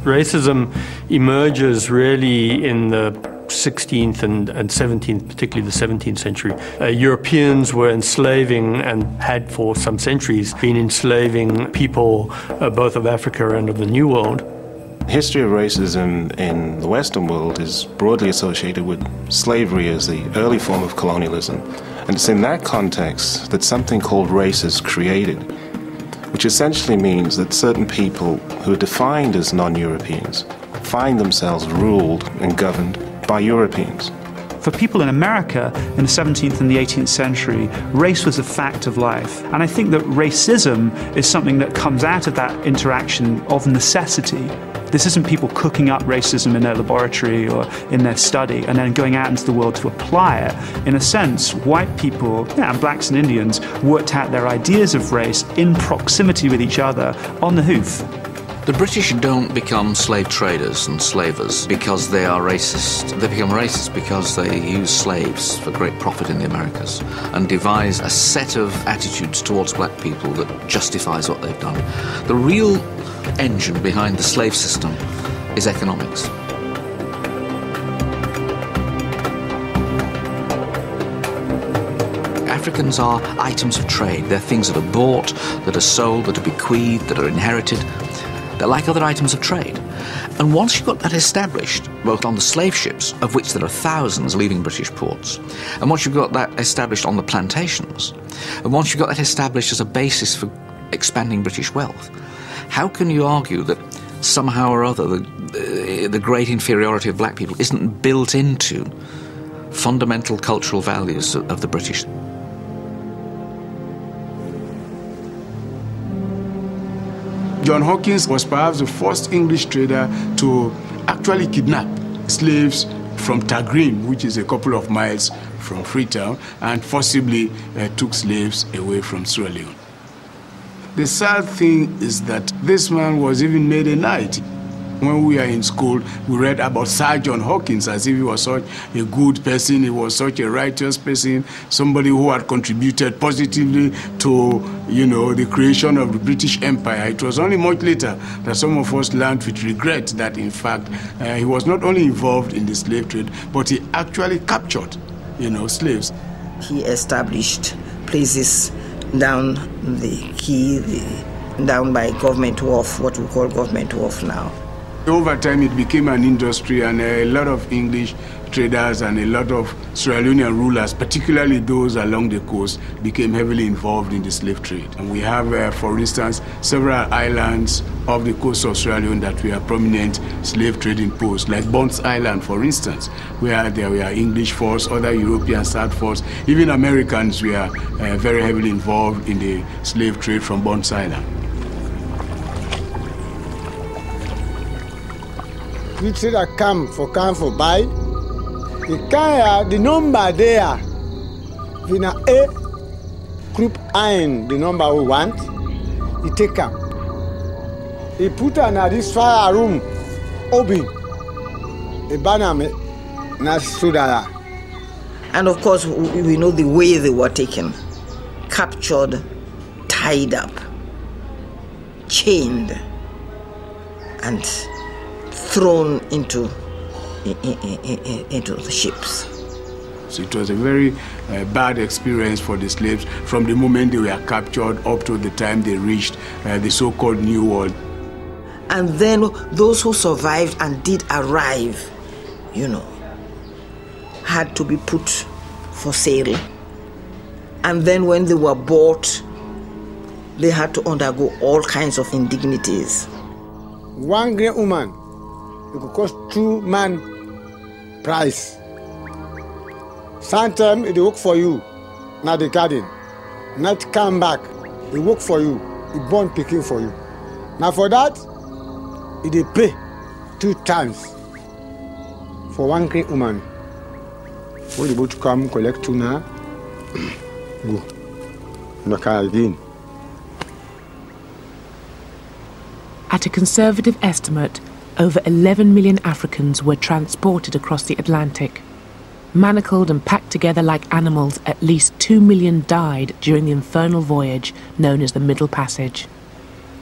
Racism emerges really in the 16th and 17th, particularly the 17th century. Europeans were enslaving and had for some centuries been enslaving people both of Africa and of the New World. The history of racism in the Western world is broadly associated with slavery as the early form of colonialism. And it's in that context that something called race is created, which essentially means that certain people who are defined as non-Europeans find themselves ruled and governed by Europeans. For people in America in the 17th and the 18th century, race was a fact of life. And I think that racism is something that comes out of that interaction of necessity. This isn't people cooking up racism in their laboratory or in their study and then going out into the world to apply it. In a sense, white people, and blacks and Indians, worked out their ideas of race in proximity with each other on the hoof. The British don't become slave traders and slavers because they are racist. They become racist because they use slaves for great profit in the Americas and devise a set of attitudes towards black people that justifies what they've done. The real engine behind the slave system is economics. Africans are items of trade. They're things that are bought, that are sold, that are bequeathed, that are inherited. They're like other items of trade. And once you've got that established, both on the slave ships, of which there are thousands leaving British ports, and once you've got that established on the plantations, and once you've got that established as a basis for expanding British wealth, how can you argue that somehow or other the great inferiority of black people isn't built into fundamental cultural values of the British? John Hawkins was perhaps the first English trader to actually kidnap slaves from Tagrin, which is a couple of miles from Freetown, and forcibly took slaves away from Sierra Leone. The sad thing is that this man was even made a knight. When we were in school, we read about Sir John Hawkins as if he was such a good person, he was such a righteous person, somebody who had contributed positively to, the creation of the British Empire. It was only much later that some of us learned with regret that, in fact, he was not only involved in the slave trade, but he actually captured, slaves. He established places down the quay, down by Government Wharf, what we call Government Wharf now. Over time, it became an industry, and a lot of English traders and a lot of Sierra Leonean rulers, particularly those along the coast, became heavily involved in the slave trade. And we have, for instance, several islands off the coast of Sierra Leone that were prominent slave trading posts, like Bonds Island, for instance, where there were English force, other European South force, even Americans were very heavily involved in the slave trade from Bonds Island. We trader come for buy. The number there, Vina A group iron, the number we want, he take them. He put on this fire room, open, a banner, na sudara. And of course, we know the way they were taken, captured, tied up, chained, and thrown into the ships. So it was a very bad experience for the slaves from the moment they were captured up to the time they reached the so-called New World. And then those who survived and did arrive, had to be put for sale. And then when they were bought, they had to undergo all kinds of indignities. One great woman, it could cost 2 man price. Sometimes it work for you, not the garden. Not come back, it work for you, it born picking for you. Now for that, it pay 2 times for one great woman. When the boat come, collect tuna, go. No again. At a conservative estimate, over 11 million Africans were transported across the Atlantic. Manacled and packed together like animals, at least 2 million died during the infernal voyage known as the Middle Passage.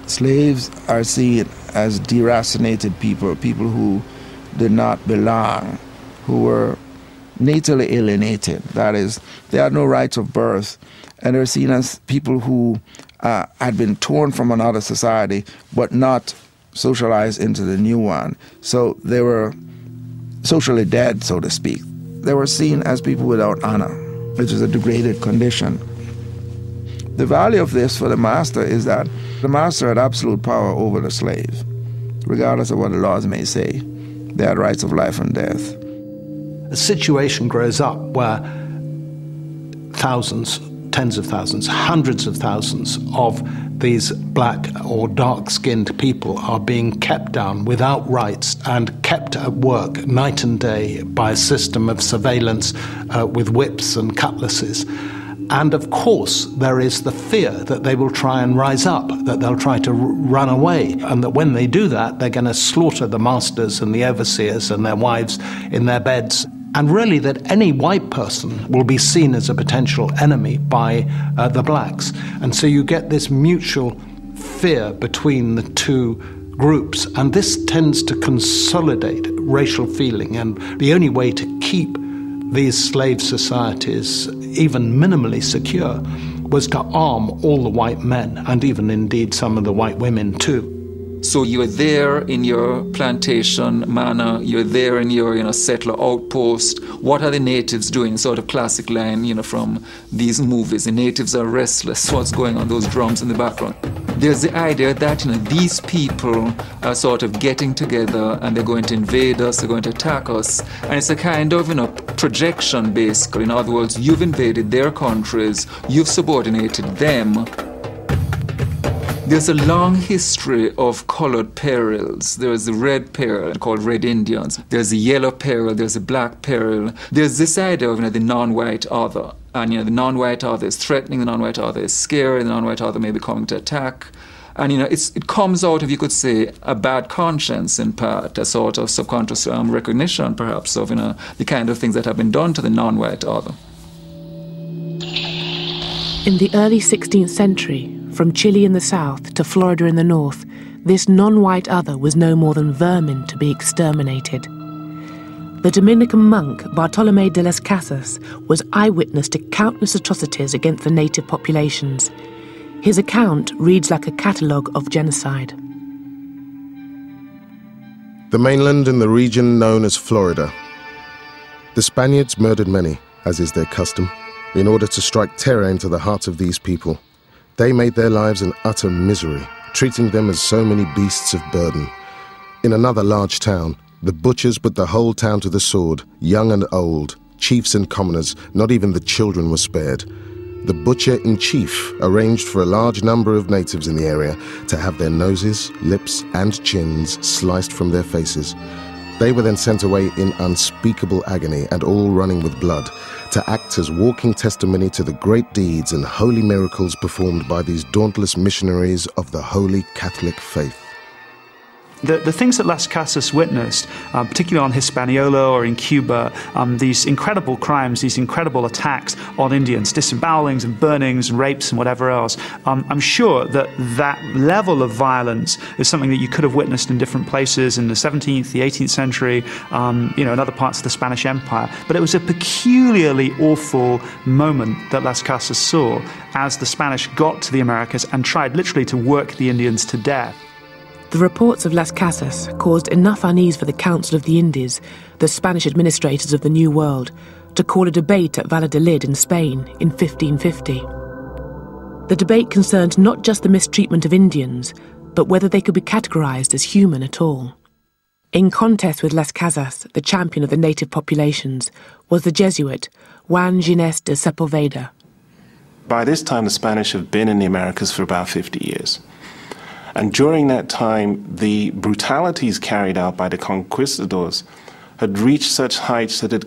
Slaves are seen as deracinated people, people who did not belong, who were natally alienated. That is, they had no rights of birth, and they're seen as people who had been torn from another society but not socialized into the new one. So they were socially dead, so to speak. They were seen as people without honor, which is a degraded condition. The value of this for the master is that the master had absolute power over the slave, regardless of what the laws may say. They had rights of life and death. A situation grows up where thousands, tens of thousands, hundreds of thousands of these black or dark-skinned people are being kept down without rights and kept at work night and day by a system of surveillance with whips and cutlasses. And of course, there is the fear that they will try and rise up, that they'll try to run away, and that when they do that, they're going to slaughter the masters and the overseers and their wives in their beds. And really that any white person will be seen as a potential enemy by the blacks. And so you get this mutual fear between the two groups, and this tends to consolidate racial feeling. And the only way to keep these slave societies even minimally secure was to arm all the white men, and even indeed some of the white women too. So you're there in your plantation manor, you're there in your settler outpost. What are the natives doing? Sort of classic line, from these movies. The natives are restless. What's going on? Those drums in the background. There's the idea that these people are sort of getting together and they're going to invade us, they're going to attack us. And it's a kind of projection basically. In other words, you've invaded their countries, you've subordinated them. There's a long history of colored perils. There's the red peril called Red Indians. There's the yellow peril, there's the black peril. There's this idea of the non-white other. And the non-white other is threatening, the non-white other is scary, the non-white other may be coming to attack. And it comes out of, you could say, a bad conscience in part, a sort of subconscious recognition perhaps of the kind of things that have been done to the non-white other. In the early 16th century, from Chile in the south to Florida in the north, this non-white other was no more than vermin to be exterminated. The Dominican monk Bartolomé de las Casas was eyewitness to countless atrocities against the native populations. His account reads like a catalogue of genocide. The mainland and the region known as Florida. The Spaniards murdered many, as is their custom, in order to strike terror into the hearts of these people. They made their lives an utter misery, treating them as so many beasts of burden. In another large town, the butchers put the whole town to the sword, young and old, chiefs and commoners, not even the children were spared. The butcher-in-chief arranged for a large number of natives in the area to have their noses, lips and chins sliced from their faces. They were then sent away in unspeakable agony and all running with blood, to act as walking testimony to the great deeds and holy miracles performed by these dauntless missionaries of the Holy Catholic faith. The things that Las Casas witnessed, particularly on Hispaniola or in Cuba, these incredible crimes, these incredible attacks on Indians, disembowelings and burnings and rapes and whatever else, I'm sure that that level of violence is something that you could have witnessed in different places in the 17th, the 18th century, in other parts of the Spanish Empire. But it was a peculiarly awful moment that Las Casas saw as the Spanish got to the Americas and tried literally to work the Indians to death. The reports of Las Casas caused enough unease for the Council of the Indies, the Spanish administrators of the New World, to call a debate at Valladolid in Spain in 1550. The debate concerned not just the mistreatment of Indians, but whether they could be categorized as human at all. In contest with Las Casas, the champion of the native populations, was the Jesuit Juan Ginés de Sepulveda. By this time, the Spanish have been in the Americas for about 50 years. And during that time, the brutalities carried out by the conquistadors had reached such heights that it